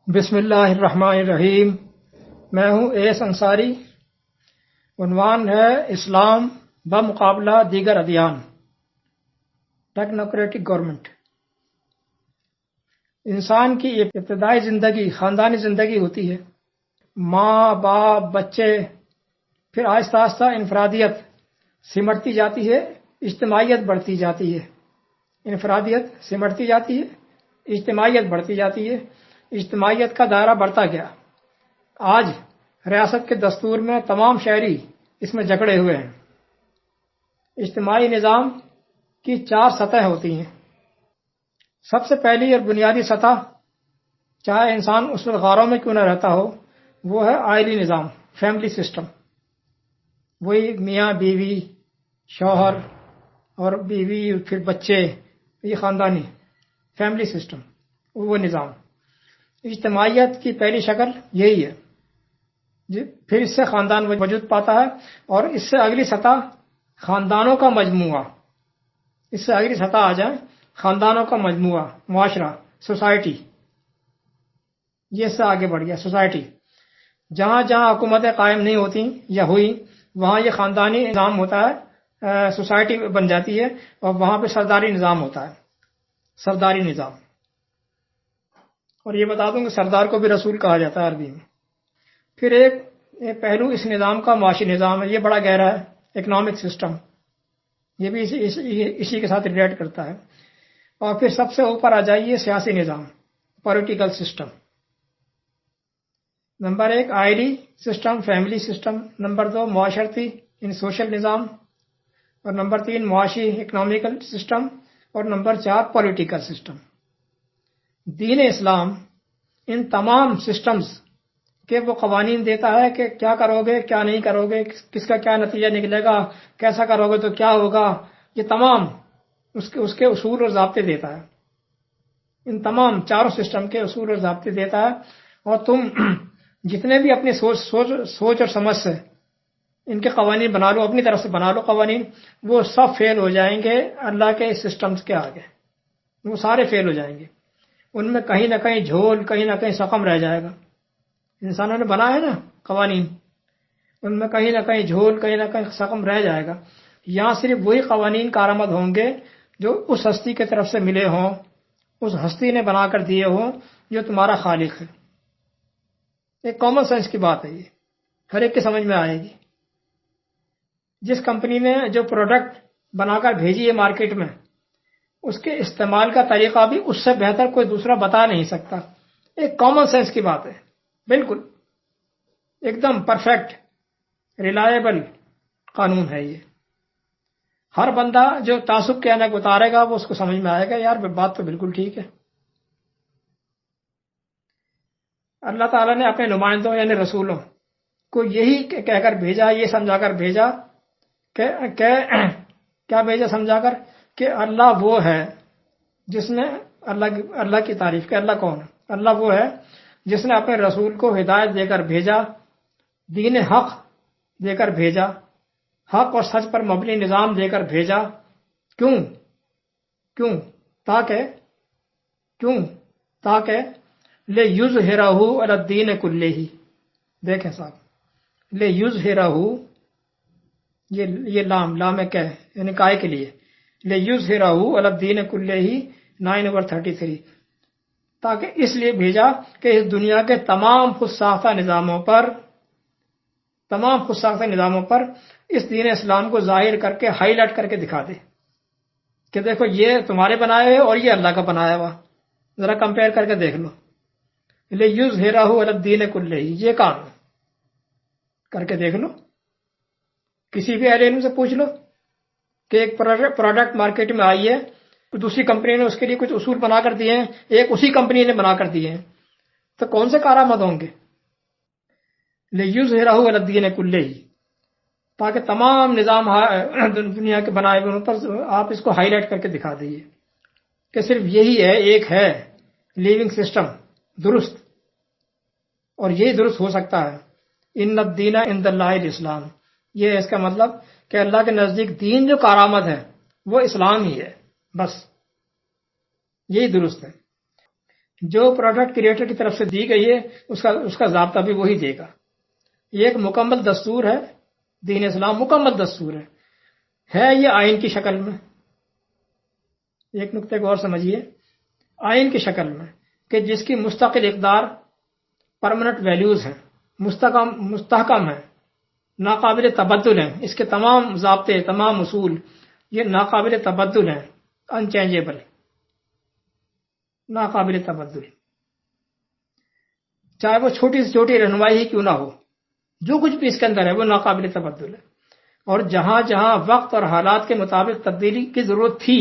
بسم اللہ الرحمن الرحیم۔ میں ہوں ایس انصاری۔ عنوان ہے اسلام بمقابلہ دیگر ادیان، ٹیکنوکریٹک گورنمنٹ۔ انسان کی ابتدائی زندگی خاندانی زندگی ہوتی ہے، ماں باپ بچے، پھر آہستہ آہستہ انفرادیت سمٹتی جاتی ہے، اجتماعیت بڑھتی جاتی ہے۔ انفرادیت سمٹتی جاتی ہے، اجتماعیت بڑھتی جاتی ہے، اجتماعیت کا دائرہ بڑھتا گیا۔ آج ریاست کے دستور میں تمام شہری اس میں جکڑے ہوئے ہیں۔ اجتماعی نظام کی 4 سطح ہوتی ہیں۔ سب سے پہلی اور بنیادی سطح، چاہے انسان اس میں غاروں میں کیوں نہ رہتا ہو، وہ ہے عائلی نظام، فیملی سسٹم۔ وہی میاں بیوی، شوہر اور بیوی، پھر بچے، یہ خاندانی فیملی سسٹم، وہ نظام۔ اجتماعیت کی پہلی شکل یہی ہے، پھر اس سے خاندان وجود پاتا ہے، اور اس سے اگلی سطح خاندانوں کا مجموعہ، اس سے اگلی سطح آ جائے خاندانوں کا مجموعہ، معاشرہ، سوسائٹی۔ یہ اس سے آگے بڑھ گیا سوسائٹی۔ جہاں جہاں حکومتیں قائم نہیں ہوتی یا ہوئی، وہاں یہ خاندانی نظام ہوتا ہے، سوسائٹی بن جاتی ہے، اور وہاں پہ سرداری نظام ہوتا ہے، سرداری نظام۔ اور یہ بتا دوں کہ سردار کو بھی رسول کہا جاتا ہے عربی میں۔ پھر ایک پہلو اس نظام کا معاشی نظام ہے، یہ بڑا گہرا ہے، اکنامک سسٹم، یہ بھی اسی کے ساتھ ریلیٹ کرتا ہے۔ اور پھر سب سے اوپر آ جائیے سیاسی نظام، پولیٹیکل سسٹم۔ نمبر 1 عائلی سسٹم، فیملی سسٹم۔ نمبر 2 معاشرتی سوشل نظام، اور نمبر 3 معاشی اکنامیکل سسٹم، اور نمبر 4 پولیٹیکل سسٹم۔ دین اسلام ان تمام سسٹمز کے وہ قوانین دیتا ہے کہ کیا کرو گے، کیا نہیں کرو گے، کس کا کیا نتیجہ نکلے گا، کیسا کرو گے تو کیا ہوگا، یہ تمام اس کے اصول اور ضابطے دیتا ہے۔ ان تمام چاروں سسٹم کے اصول اور ضابطے دیتا ہے، اور تم جتنے بھی اپنی سوچ اور سمجھ سے ان کے قوانین بنا لو، اپنی طرف سے بنا لو قوانین، وہ سب فیل ہو جائیں گے اللہ کے سسٹمز کے آگے، وہ سارے فیل ہو جائیں گے۔ ان میں کہیں نہ کہیں جھول، کہیں نہ کہیں سقم رہ جائے گا۔ انسانوں نے بنایا ہے نا قوانین، ان میں کہیں نہ کہیں جھول، کہیں نہ کہیں سقم رہ جائے گا۔ یہاں صرف وہی قوانین کارآمد ہوں گے جو اس ہستی کی طرف سے ملے ہوں، اس ہستی نے بنا کر دیے ہوں جو تمہارا خالق ہے۔ ایک کامن سینس کی بات ہے، یہ ہر ایک کی سمجھ میں آئے گی۔ جس کمپنی نے جو پروڈکٹ بنا کر بھیجی ہے مارکیٹ میں، اس کے استعمال کا طریقہ بھی اس سے بہتر کوئی دوسرا بتا نہیں سکتا۔ ایک کامن سینس کی بات ہے، بالکل ایک دم پرفیکٹ ریلائبل قانون ہے یہ۔ ہر بندہ جو تعصب کے عینک اتارے گا وہ اس کو سمجھ میں آئے گا، یار بات تو بالکل ٹھیک ہے۔ اللہ تعالیٰ نے اپنے نمائندوں یعنی رسولوں کو یہی کہہ کر بھیجا، یہ سمجھا کر بھیجا کہ کیا بھیجا سمجھا کر کہ اللہ وہ ہے جس نے اللہ کی تعریف، کہ اللہ کون ہے؟ اللہ وہ ہے جس نے اپنے رسول کو ہدایت دے کر بھیجا، دین حق دے کر بھیجا، حق اور سچ پر مبنی نظام دے کر بھیجا۔ کیوں تاکہ لِیُظْہِرَہُ عَلَى الدِّینِ کُلِّہ۔ دیکھیں صاحب، لِیُظْہِرَہُ، یہ لام کہ یعنی کائے کے لیے، لِیُظْہِرَہُ عَلَى الدِّینِ کُلِّہ 9:33، تاکہ اس لیے بھیجا کہ اس دنیا کے تمام خود ساختہ نظاموں پر اس دین اسلام کو ظاہر کر کے، ہائی لائٹ کر کے دکھا دے کہ دیکھو یہ تمہارے بنائے ہوئے اور یہ اللہ کا بنایا ہوا، ذرا کمپیئر کر کے دیکھ لو۔ لِیُظْہِرَہُ عَلَى الدِّینِ کُلِّہ، یہ کام کر کے دیکھ لو، کسی بھی اہل علم سے پوچھ لو کہ ایک پروڈکٹ مارکیٹ میں آئی ہے، دوسری کمپنی نے اس کے لیے کچھ اصول بنا کر دیے ہیں، ایک اسی کمپنی نے بنا کر دیے ہیں، تو کون سے کارآمد ہوں گے؟ لِیُظْہِرَہُ عَلَى الدِّینِ کُلِّہ، تاکہ تمام نظام دنیا کے بنائے ہوئے پر آپ اس کو ہائی لائٹ کر کے دکھا دیجیے کہ صرف یہی ہے، ایک ہے لیونگ سسٹم درست، اور یہی درست ہو سکتا ہے۔ ان الدین عند اللہ الاسلام، یہ ہے اس کا مطلب کہ اللہ کے نزدیک دین جو کارآمد ہے وہ اسلام ہی ہے، بس یہی درست ہے۔ جو پروڈکٹ کریٹر کی طرف سے دی گئی ہے اس کا ضابطہ بھی وہی دے گا. یہ ایک مکمل دستور ہے. دین اسلام مکمل دستور ہے یہ آئین کی شکل میں. ایک نقطے کو اور سمجھیے، آئین کی شکل میں کہ جس کی مستقل اقدار، پرماننٹ ویلیوز ہیں، مستحکم ہیں، ناقابل تبدل ہیں. اس کے تمام ضابطے، تمام اصول یہ ناقابل تبدل ہیں، انچینجیبل، ناقابل تبدل. چاہے وہ چھوٹی سے چھوٹی رہنمائی ہی کیوں نہ ہو، جو کچھ بھی اس کے اندر ہے وہ ناقابل تبدل ہے. اور جہاں جہاں وقت اور حالات کے مطابق تبدیلی کی ضرورت تھی،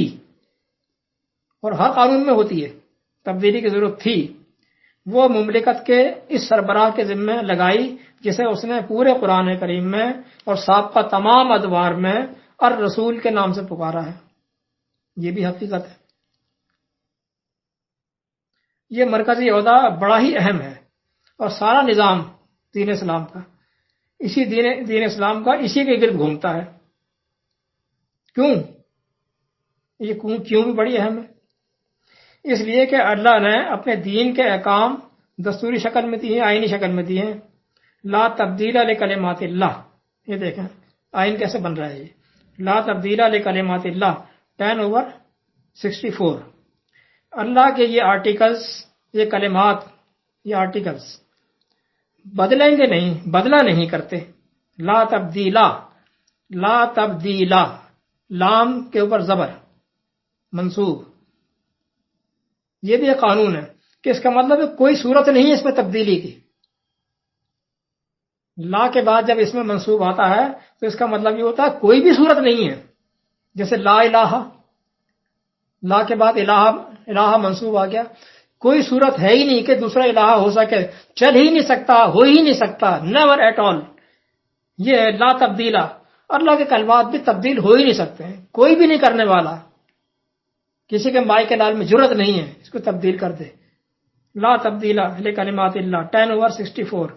اور ہر قانون میں ہوتی ہے تبدیلی کی ضرورت تھی، وہ مملکت کے اس سربراہ کے ذمہ لگائی جسے اس نے پورے قرآن کریم میں اور سابقہ تمام ادوار میں الرسول کے نام سے پکارا ہے. یہ بھی حقیقت ہے. یہ مرکزی عہدہ بڑا ہی اہم ہے، اور سارا نظام دین اسلام کا دین اسلام کا اسی کے گرد گھومتا ہے. کیوں؟ یہ کیوں بھی بڑی اہم ہے. اس لیے کہ اللہ نے اپنے دین کے احکام دستوری شکل میں دی ہیں، آئینی شکل میں دی ہیں. لا تبدیل لکلمات اللہ. یہ دیکھیں آئین کیسے بن رہا ہے. یہ لا تبدیل لکلمات اللہ 10/64. اللہ کے یہ آرٹیکلز، یہ کلمات، یہ آرٹیکلز بدلیں گے نہیں، بدلہ نہیں کرتے. لا تبدیلا، لا تبدیلا، لام کے اوپر زبر منصوب. یہ بھی ایک قانون ہے کہ اس کا مطلب ہے کوئی صورت نہیں ہے اس میں تبدیلی کی. لا کے بعد جب اس میں منصوب آتا ہے تو اس کا مطلب یہ ہوتا ہے کوئی بھی صورت نہیں ہے. جیسے لا الہ، لا کے بعد الہ منصوب آ گیا، کوئی صورت ہے ہی نہیں کہ دوسرا الہ ہو سکے، چل ہی نہیں سکتا، ہو ہی نہیں سکتا، نیور ایٹ آل. یہ ہے لا تبدیلا. اللہ کے کلمات بھی تبدیل ہو ہی نہیں سکتے ہیں، کوئی بھی نہیں کرنے والا. کسی کے مائی کے لال میں جرت نہیں ہے اس کو تبدیل کر دے. لا تبدیلا لکلمات اللہ 10/64.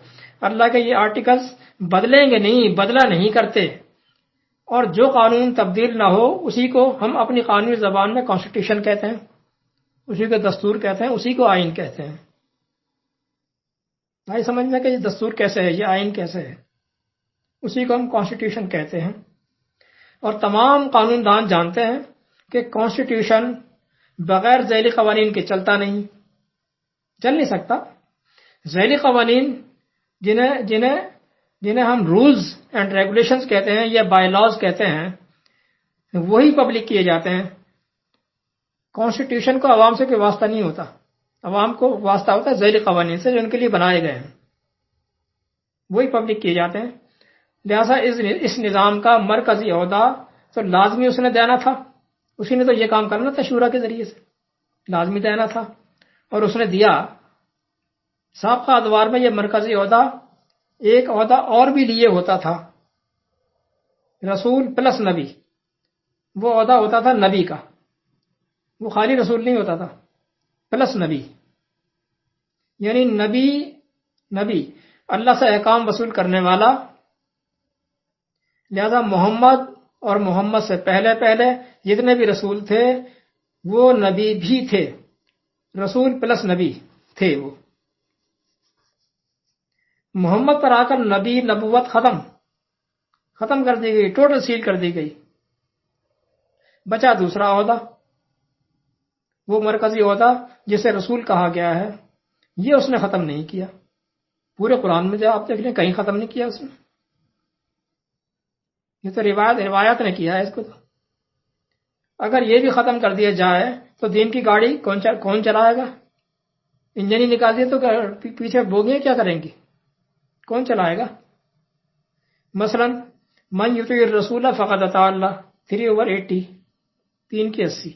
اللہ کے یہ آرٹیکلز بدلیں گے نہیں، بدلہ نہیں کرتے. اور جو قانون تبدیل نہ ہو اسی کو ہم اپنی قانونی زبان میں کانسٹیٹیوشن کہتے ہیں، اسی کو دستور کہتے ہیں، اسی کو آئین کہتے ہیں. بھائی سمجھ میں کہ یہ دستور کیسے ہے، یہ آئین کیسے ہے. اسی کو ہم کانسٹیٹیوشن کہتے ہیں. اور تمام قانون دان جانتے ہیں کہ کانسٹیٹیوشن بغیر ذیلی قوانین کے چلتا نہیں، چل نہیں سکتا. ذیلی قوانین جنہیں ہم رولز اینڈ ریگولیشنز کہتے ہیں یا بائی لاز کہتے ہیں، وہی پبلک کیے جاتے ہیں. کانسٹیٹیوشن کو عوام سے کوئی واسطہ نہیں ہوتا. عوام کو واسطہ ہوتا ہے ذیلی قوانین سے جو ان کے لیے بنائے گئے ہیں، وہی پبلک کیے جاتے ہیں. لہذا اس نظام کا مرکزی عہدہ تو لازمی اس نے دینا تھا. اسی نے تو یہ کام کرنا تھا، شورا کے ذریعے سے لازمی دینا تھا، اور اس نے دیا. سابقہ ادوار میں یہ مرکزی عہدہ ایک عہدہ اور بھی لیے ہوتا تھا، رسول پلس نبی. وہ عہدہ ہوتا تھا نبی کا، وہ خالی رسول نہیں ہوتا تھا، پلس نبی. یعنی نبی اللہ سے احکام وصول کرنے والا. لہذا محمد اور محمد سے پہلے جتنے بھی رسول تھے وہ نبی بھی تھے، رسول پلس نبی تھے. وہ محمد پر آ کر نبی نبوت ختم کر دی گئی، ٹوٹل سیل کر دی گئی. بچا دوسرا عہدہ، وہ مرکزی عہدہ جسے رسول کہا گیا ہے. یہ اس نے ختم نہیں کیا. پورے قرآن میں جو آپ دیکھ لیں کہیں ختم نہیں کیا اس نے. یہ تو روایت نے کیا ہے اس کو. تو اگر یہ بھی ختم کر دیا جائے تو دین کی گاڑی کون چلائے گا؟ انجن ہی نکال دیے تو پیچھے بوگیاں کیا کریں گی؟ کون چلائے گا؟ مثلا من یطیع الرسول فقد اطاع اللہ 3/80 3/80.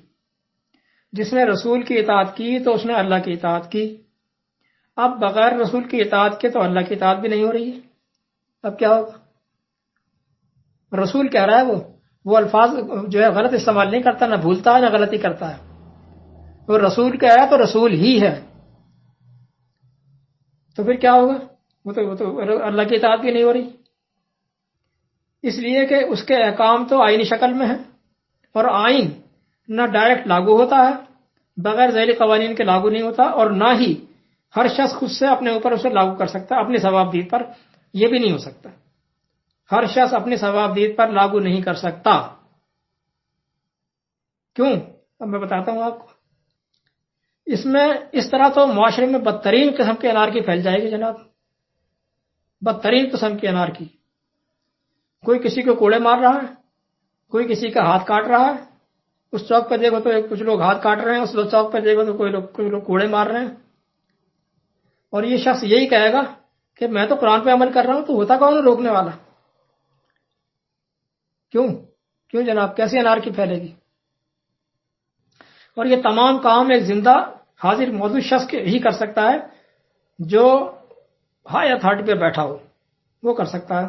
جس نے رسول کی اطاعت کی تو اس نے اللہ کی اطاعت کی. اب بغیر رسول کی اطاعت کے تو اللہ کی اطاعت بھی نہیں ہو رہی ہے. اب کیا ہوگا؟ رسول کہہ رہا ہے وہ الفاظ جو ہے غلط استعمال نہیں کرتا، نہ بھولتا ہے نہ غلطی کرتا ہے. وہ رسول کہہ رہا ہے تو رسول ہی ہے. تو پھر کیا ہوگا؟ وہ تو اللہ کی اطاعت بھی نہیں ہو رہی. اس لیے کہ اس کے احکام تو آئینی شکل میں ہیں، اور آئین نہ ڈائریکٹ لاگو ہوتا ہے بغیر ذیلی قوانین کے لاگو نہیں ہوتا، اور نہ ہی ہر شخص خود سے اپنے اوپر اسے لاگو کر سکتا اپنی ثوابدید پر، یہ بھی نہیں ہو سکتا۔ ہر شخص اپنی ثوابدید پر لاگو نہیں کر سکتا۔ کیوں؟ اب میں بتاتا ہوں آپ کو۔ اس طرح تو معاشرے میں بدترین قسم کی انارکی پھیل جائے گی جناب، بدترین قسم کی انارکی۔ کوئی کسی کو کوڑے مار رہا ہے، کوئی کسی کا ہاتھ کاٹ رہا ہے، اس چوک پہ دیکھو تو کچھ لوگ ہاتھ کاٹ رہے ہیں، اس چوک پہ دیکھو تو کوئی لوگ کوڑے مار رہے ہیں، اور یہ شخص یہی کہے گا کہ میں تو قرآن پہ عمل کر رہا ہوں، تو ہوتا کون ہے روکنے والا؟ کیوں جناب؟ کیسی انارکی پھیلے گی؟ اور یہ تمام کام ایک زندہ حاضر موجود شخص ہی کر سکتا ہے جو ہائی اتھارٹی پہ بیٹھا ہو، وہ کر سکتا ہے۔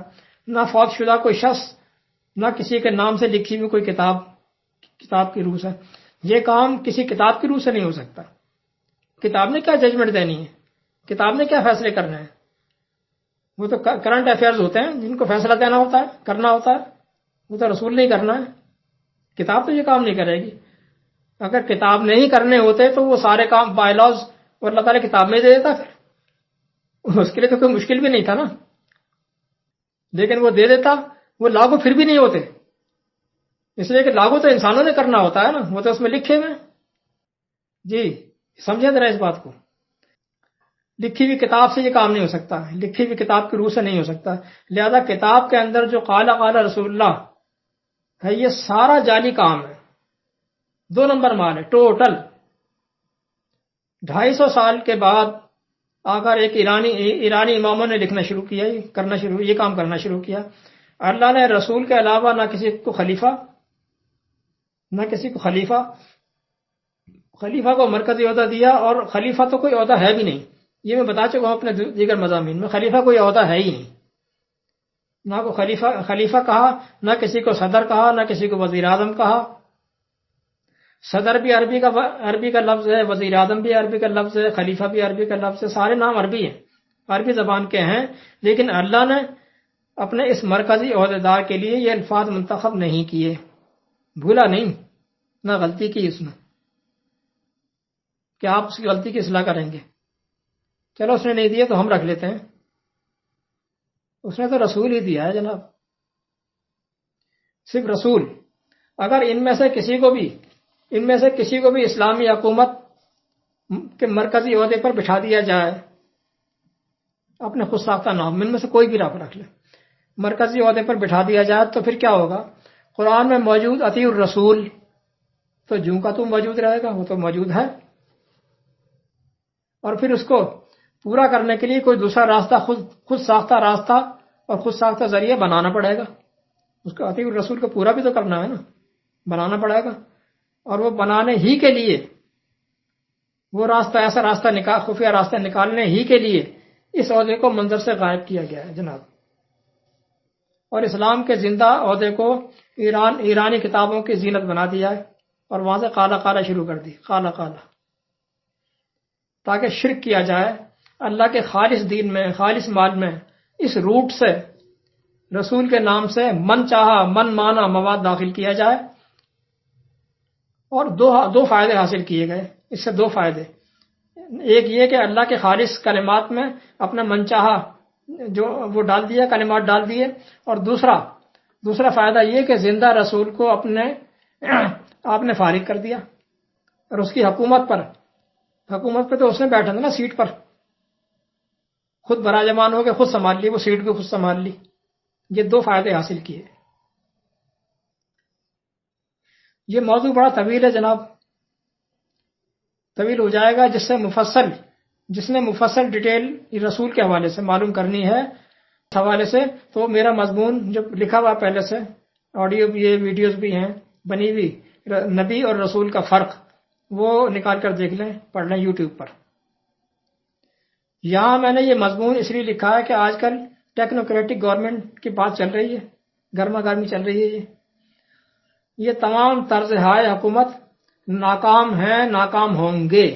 نہ فوت شدہ کوئی شخص، نہ کسی کے نام سے لکھی ہوئی کوئی کتاب کی روح سے۔ یہ کام کسی کتاب کی روح سے نہیں ہو سکتا۔ کتاب نے کیا ججمنٹ دینی ہے؟ کتاب نے کیا فیصلے کرنے ہیں؟ وہ تو کرنٹ افیئرز ہوتے ہیں جن کو فیصلہ دینا ہوتا ہے، کرنا ہوتا ہے، وہ تو رسول نہیں کرنا ہے۔ کتاب تو یہ کام نہیں کرے گی۔ اگر کتاب نہیں کرنے ہوتے تو وہ سارے کام بائی لاز اور اللہ تعالیٰ کتاب میں دے دیتا، پھر اس کے لیے تو کوئی مشکل بھی نہیں تھا نا، لیکن وہ دے دیتا، وہ لاگو پھر بھی نہیں ہوتے، اس لیے کہ لاگو تو انسانوں نے کرنا ہوتا ہے نا، وہ تو اس میں لکھے ہوئے۔ جی سمجھیں ذرا اس بات کو۔ لکھی ہوئی کتاب سے یہ کام نہیں ہو سکتا، لکھی ہوئی کتاب کی روح سے نہیں ہو سکتا۔ لہذا کتاب کے اندر جو قال رسول اللہ ہے، یہ سارا جعلی کام ہے، 2 نمبر مال ہے ٹوٹل۔ 250 سال کے بعد آخر ایک ایرانی اماموں نے لکھنا شروع کیا، یہ کام کرنا شروع کیا۔ اللہ نے رسول کے علاوہ نہ کسی کو خلیفہ کو مرکزی عہدہ دیا، اور خلیفہ تو کوئی عہدہ ہے بھی نہیں، یہ میں بتا چکا ہوں اپنے دیگر مضامین میں، خلیفہ کوئی عہدہ ہے ہی نہیں، نہ کو خلیفہ کہا، نہ کسی کو صدر کہا، نہ کسی کو وزیر اعظم کہا۔ صدر بھی عربی کا لفظ ہے، وزیر اعظم بھی عربی کا لفظ ہے، خلیفہ بھی عربی کا لفظ ہے، سارے نام عربی ہیں، عربی زبان کے ہیں، لیکن اللہ نے اپنے اس مرکزی عہدیدار کے لیے یہ الفاظ منتخب نہیں کیے، بھولا نہیں، نہ غلطی کی اس نے کہ آپ اس کی غلطی کی اصلاح کریں گے۔ چلو اس نے نہیں دیا تو ہم رکھ لیتے ہیں، اس نے تو رسول ہی دیا ہے جناب، صرف رسول۔ اگر ان میں سے کسی کو بھی اسلامی حکومت کے مرکزی عہدے پر بٹھا دیا جائے، اپنے خود ساختہ نام ان میں سے کوئی بھی رکھ لے، مرکزی عہدے پر بٹھا دیا جائے، تو پھر کیا ہوگا؟ قرآن میں موجود اطیع الرسول تو جوں کا تو موجود رہے گا، وہ تو موجود ہے، اور پھر اس کو پورا کرنے کے لیے کوئی دوسرا راستہ، خود ساختہ راستہ اور خود ساختہ ذریعہ بنانا پڑے گا۔ اس کو اطیع الرسول کو پورا بھی تو کرنا ہے نا، بنانا پڑے گا، اور وہ بنانے ہی کے لیے، وہ راستہ ایسا خفیہ راستہ نکالنے ہی کے لیے اس عہدے کو منظر سے غائب کیا گیا ہے جناب۔ اور اسلام کے زندہ عہدے کو ایرانی کتابوں کی زینت بنا دیا ہے، اور وہاں سے قالا شروع کر دی، قالا تاکہ شرک کیا جائے اللہ کے خالص دین میں، خالص مال میں۔ اس روٹ سے رسول کے نام سے من چاہا من مانا مواد داخل کیا جائے، اور دو فائدے حاصل کیے گئے اس سے، 2 فائدے۔ ایک یہ کہ اللہ کے خالص کلمات میں اپنا من چاہا جو وہ ڈال دیا، کلمات ڈال دیے، اور دوسرا فائدہ یہ کہ زندہ رسول کو آپ نے فارغ کر دیا، اور اس کی حکومت پہ تو اس نے بیٹھا تھا نا سیٹ پر، خود براجمان ہو کے خود سنبھال لی، وہ سیٹ بھی خود سنبھال لی۔ یہ 2 فائدے حاصل کیے۔ یہ موضوع بڑا طویل ہے جناب، طویل ہو جائے گا، جس نے مفصل ڈیٹیل رسول کے حوالے سے معلوم کرنی ہے اس حوالے سے، تو میرا مضمون جو لکھا ہوا پہلے سے، آڈیو بھی ہے، ویڈیوز بھی ہیں بنی ہوئی، نبی اور رسول کا فرق، وہ نکال کر دیکھ لیں، پڑھ لیں یوٹیوب پر۔ یہاں میں نے یہ مضمون اس لیے لکھا ہے کہ آج کل ٹیکنوکریٹک گورنمنٹ کی بات چل رہی ہے، گرما گرمی چل رہی ہے، یہ تمام طرز حکومت ناکام ہیں، ناکام ہوں گے،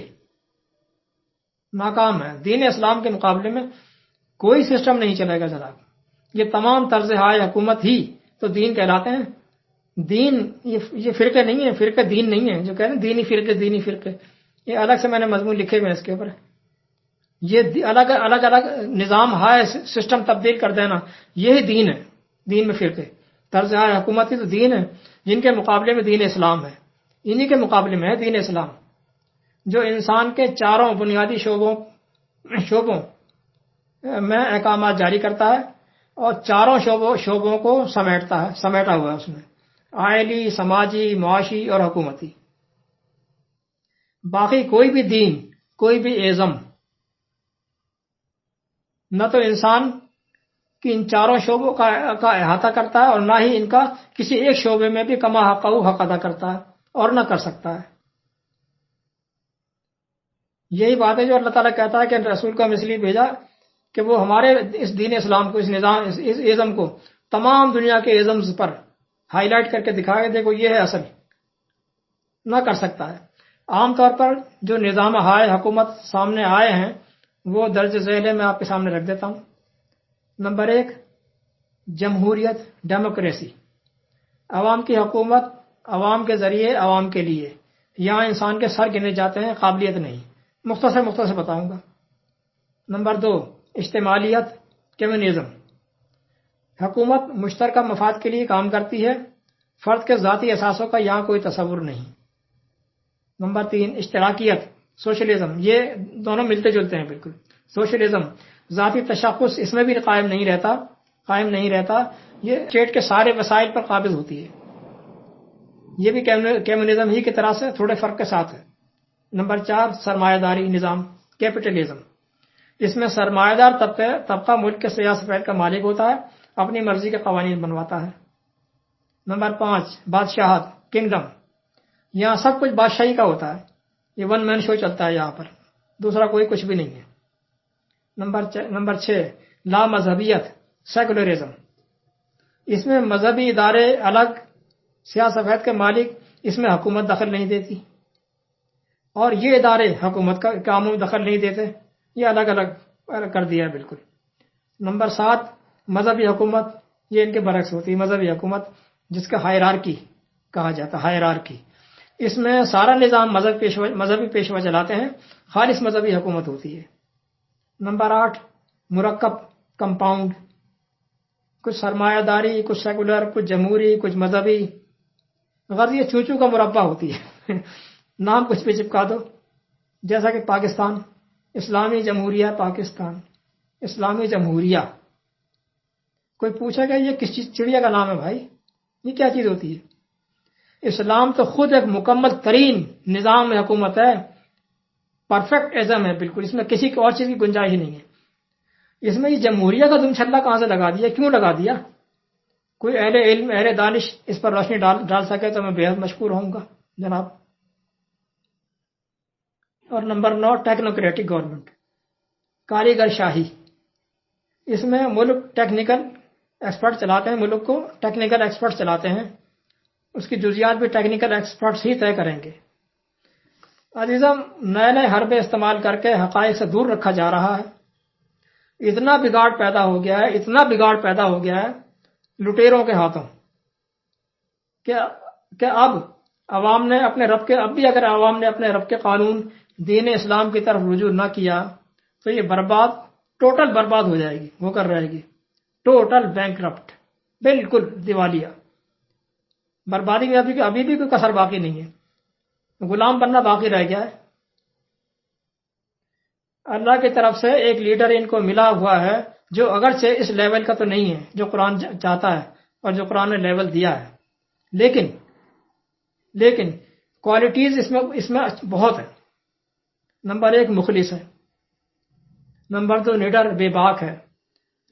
ناکام ہے۔ دین اسلام کے مقابلے میں کوئی سسٹم نہیں چلے گا جناب، یہ تمام طرز حکومت ہی تو دین کہلاتے ہیں۔ دین یہ فرقے نہیں ہیں، فرقے دین نہیں ہیں، جو کہتے ہیں دینی فرقے، یہ الگ سے میں نے مضمون لکھے ہوئے ہیں اس کے اوپر. یہ الگ الگ الگ نظام ہے، سسٹم تبدیل کر دینا، یہی دین ہے. دین میں فرقے طرز حکومتی تو دین ہے، جن کے مقابلے میں دین اسلام ہے، انہی کے مقابلے میں ہے دین اسلام، جو انسان کے چاروں بنیادی شعبوں میں احکامات جاری کرتا ہے اور چاروں شعبوں کو سمیٹا ہوا ہے اس میں، آئلی، سماجی، معاشی اور حکومتی. باقی کوئی بھی دین، کوئی بھی ازم نہ تو انسان کی ان چاروں شعبوں کا احاطہ کرتا ہے اور نہ ہی ان کا کسی ایک شعبے میں بھی کما حق ادا کرتا ہے اور نہ کر سکتا ہے. یہی بات ہے جو اللہ تعالیٰ کہتا ہے کہ رسول کو ہم اس لیے بھیجا کہ وہ ہمارے اس دین اسلام کو، اس نظام، اس ازم کو تمام دنیا کے ازمز پر ہائی لائٹ کر کے دکھائے، دیکھو یہ ہے اصل. نہ کر سکتا ہے. عام طور پر جو نظام ہائے حکومت سامنے آئے ہیں وہ درج ذیل ہے، میں آپ کے سامنے رکھ دیتا ہوں. نمبر 1، جمہوریت، ڈیموکریسی. عوام کی حکومت، عوام کے ذریعے، عوام کے لیے. یہاں انسان کے سر گنے جاتے ہیں، قابلیت نہیں. مختصر بتاؤں گا. نمبر 2، اجتماعیت، کمیونزم. حکومت مشترکہ مفاد کے لیے کام کرتی ہے، فرد کے ذاتی احساسوں کا یہاں کوئی تصور نہیں. نمبر 3، اشتراکیت، سوشلزم. یہ دونوں ملتے جلتے ہیں بالکل. سوشلزم، ذاتی تشخص اس میں بھی قائم نہیں رہتا، یہ اسٹیٹ کے سارے وسائل پر قابض ہوتی ہے. یہ بھی کمیونزم ہی کی طرح سے تھوڑے فرق کے ساتھ ہے. نمبر 4، سرمایہ داری نظام، کیپٹلزم. اس میں سرمایہ دار طبقہ ملک کے سیاہ سفید کا مالک ہوتا ہے، اپنی مرضی کے قوانین بنواتا ہے. نمبر 5، بادشاہت، کنگڈم. یہاں سب کچھ بادشاہی کا ہوتا ہے، یہ ون مین شو چلتا ہے یہاں پر، دوسرا کوئی کچھ بھی نہیں ہے. نمبر 6، لا مذہبیت، سیکولرزم. اس میں مذہبی ادارے الگ، سیاہ سفید کے مالک، اس میں حکومت دخل نہیں دیتی، اور یہ ادارے حکومت کا کاموں میں دخل نہیں دیتے، یہ الگ الگ کر دیا ہے بالکل. نمبر 7، مذہبی حکومت. یہ ان کے برعکس ہوتی ہے مذہبی حکومت، جس کا ہائرارکی کہا جاتا ہے، ہائرارکی. اس میں سارا نظام مذہبی پیشوا چلاتے ہیں، خالص مذہبی حکومت ہوتی ہے. نمبر 8، مرکب، کمپاؤنڈ. کچھ سرمایہ داری، کچھ سیکولر، کچھ جمہوری، کچھ مذہبی. غرض یہ چوچو کا مربع ہوتی ہے نام کچھ بھی چپکا دو. جیسا کہ پاکستان، اسلامی جمہوریہ پاکستان، اسلامی جمہوریہ. کوئی پوچھا کہ یہ کس چڑیا کا نام ہے بھائی؟ یہ کیا چیز ہوتی ہے؟ اسلام تو خود ایک مکمل ترین نظام حکومت ہے، پرفیکٹ ازم ہے بالکل، اس میں کسی اور چیز کی گنجائش ہی نہیں ہے. اس میں یہ جمہوریہ کا دم چھلا کہاں سے لگا دیا، کیوں لگا دیا؟ کوئی اہل علم، اہل دانش اس پر روشنی ڈال سکے تو میں بے حد مشکور ہوں گا جناب. اور نمبر 9، ٹیکنوکریٹک گورنمنٹ، کاریگر شاہی. اس میں ملک ٹیکنیکل ایکسپرٹ چلاتے ہیں، ملک کو ٹیکنیکل ایکسپرٹ چلاتے ہیں، اس کی جزیات بھی ٹیکنیکل ایکسپرٹس ہی طے کریں گے. عزیزم، نئے حربے استعمال کر کے حقائق سے دور رکھا جا رہا ہے. اتنا بگاڑ پیدا ہو گیا ہے لٹیروں کے ہاتھوں کہ اب عوام نے اپنے رب کے، اب بھی اگر عوام نے اپنے رب کے قانون دین اسلام کی طرف رجوع نہ کیا تو یہ ٹوٹل برباد ہو جائے گی، ہو کر رہے گی. ٹوٹل بینکرپٹ، بالکل دیوالیہ. بربادی میں ابھی بھی کوئی کسر باقی نہیں ہے، غلام بننا باقی رہ گیا ہے. اللہ کی طرف سے ایک لیڈر ان کو ملا ہوا ہے جو اگرچہ اس لیول کا تو نہیں ہے جو قرآن چاہتا ہے اور جو قرآن نے لیول دیا ہے، لیکن کوالٹیز اس میں بہت ہے. نمبر 1، مخلص ہے. نمبر 2، نڈر، بے باک ہے.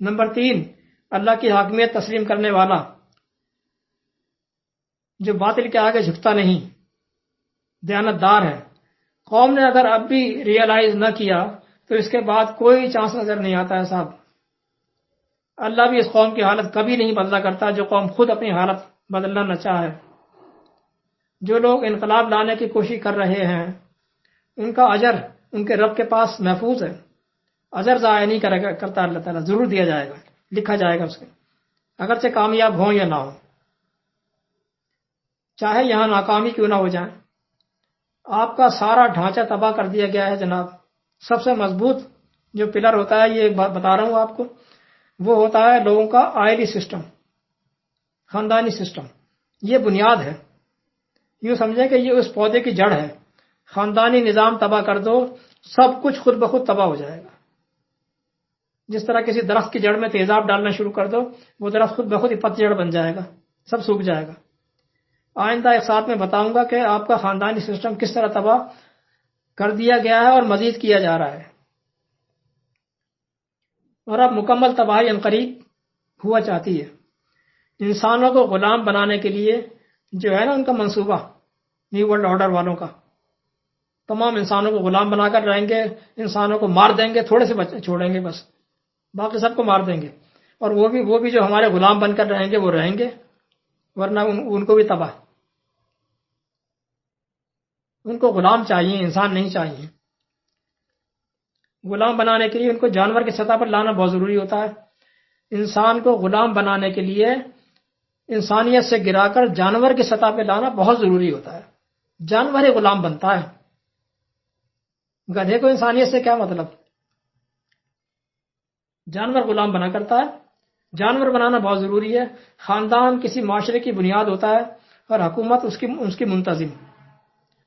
نمبر 3، اللہ کی حاکمیت تسلیم کرنے والا، جو باطل کے آگے جھکتا نہیں، دیانتدار ہے. قوم نے اگر اب بھی ریئلائز نہ کیا تو اس کے بعد کوئی چانس نظر نہیں آتا ہے صاحب. اللہ بھی اس قوم کی حالت کبھی نہیں بدلا کرتا جو قوم خود اپنی حالت بدلنا نہ چاہے. جو لوگ انقلاب لانے کی کوشش کر رہے ہیں ان کا اجر ان کے رب کے پاس محفوظ ہے. اجر ضائع نہیں کرتا اللہ تعالیٰ، ضرور دیا جائے گا، لکھا جائے گا اس کے، اگرچہ کامیاب ہوں یا نہ ہوں، چاہے یہاں ناکامی کیوں نہ ہو جائیں. آپ کا سارا ڈھانچہ تباہ کر دیا گیا ہے جناب. سب سے مضبوط جو پلر ہوتا ہے، یہ ایک بات بتا رہا ہوں آپ کو، وہ ہوتا ہے لوگوں کا آئلی سسٹم، خاندانی سسٹم. یہ بنیاد ہے. یوں سمجھیں کہ یہ اس پودے کی جڑ ہے. خاندانی نظام تباہ کر دو، سب کچھ خود بخود تباہ ہو جائے گا. جس طرح کسی درخت کی جڑ میں تیزاب ڈالنا شروع کر دو، وہ درخت خود بخود پت جڑ بن جائے گا، سب سوکھ جائے گا. آئندہ ایک ساتھ میں بتاؤں گا کہ آپ کا خاندانی سسٹم کس طرح تباہ کر دیا گیا ہے اور مزید کیا جا رہا ہے. اور اب مکمل تباہی عنقریب ہوا چاہتی ہے. انسانوں کو غلام بنانے کے لیے جو ہے نا ان کا منصوبہ، نیو ورلڈ آرڈر والوں کا، تمام انسانوں کو غلام بنا کر رہیں گے، انسانوں کو مار دیں گے، تھوڑے سے بچے چھوڑیں گے بس، باقی سب کو مار دیں گے. اور وہ بھی جو ہمارے غلام بن کر رہیں گے وہ رہیں گے، ورنہ ان کو بھی تباہ. ان کو غلام چاہیے، انسان نہیں چاہیے. غلام بنانے کے لیے ان کو جانور کی سطح پر لانا بہت ضروری ہوتا ہے. انسان کو غلام بنانے کے لیے انسانیت سے گرا کر جانور کی سطح پہ لانا بہت ضروری ہوتا ہے. جانور ہی غلام بنتا ہے. گدھے کو انسانیت سے کیا مطلب؟ جانور غلام بنا کرتا ہے. جانور بنانا بہت ضروری ہے. خاندان کسی معاشرے کی بنیاد ہوتا ہے اور حکومت اس کی منتظم.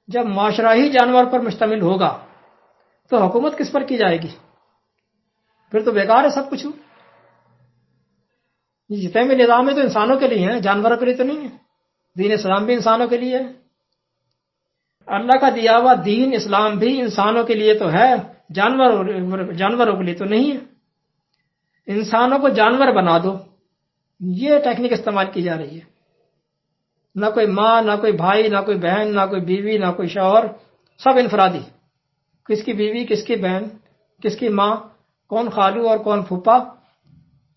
جب معاشرہ ہی جانور پر مشتمل ہوگا تو حکومت کس پر کی جائے گی؟ پھر تو بیکار ہے سب کچھ. یہ جتنے بھی نظام ہے تو انسانوں کے لیے ہیں، جانوروں کے لیے تو نہیں ہے. دین اسلام بھی انسانوں کے لیے ہے. اللہ کا دیا ہوا دین اسلام بھی انسانوں کے لیے تو ہے، جانوروں کے لیے تو نہیں ہے. انسانوں کو جانور بنا دو، یہ ٹیکنیک استعمال کی جا رہی ہے. نہ کوئی ماں، نہ کوئی بھائی، نہ کوئی بہن، نہ کوئی بیوی، نہ کوئی شوہر، سب انفرادی. کس کی بیوی، کس کی بہن، کس کی ماں، کون خالو اور کون پھوپھا،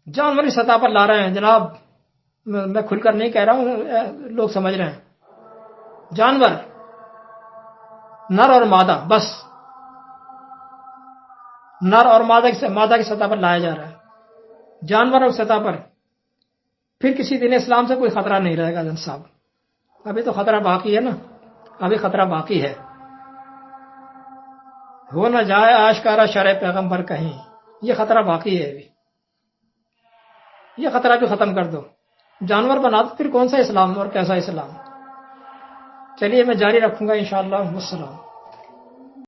جانوری سطح پر لا رہے ہیں جناب. میں کھل کر نہیں کہہ رہا ہوں، لوگ سمجھ رہے ہیں. جانور نر اور مادہ، بس نر اور مادہ کی سطح پر لایا جا رہا ہے. جانوروں کی سطح پر پھر کسی دن اسلام سے کوئی خطرہ نہیں رہے گا. جن صاحب ابھی تو خطرہ باقی ہے نا، ابھی خطرہ باقی ہے. ہو نہ جائے آشکارا شرع پیغمبر کہیں، یہ خطرہ باقی ہے. ابھی یہ خطرہ بھی ختم کر دو. جانور بنا دو، پھر کون سا اسلام اور کیسا اسلام. چلیے میں جاری رکھوں گا انشاءاللہ. والسلام.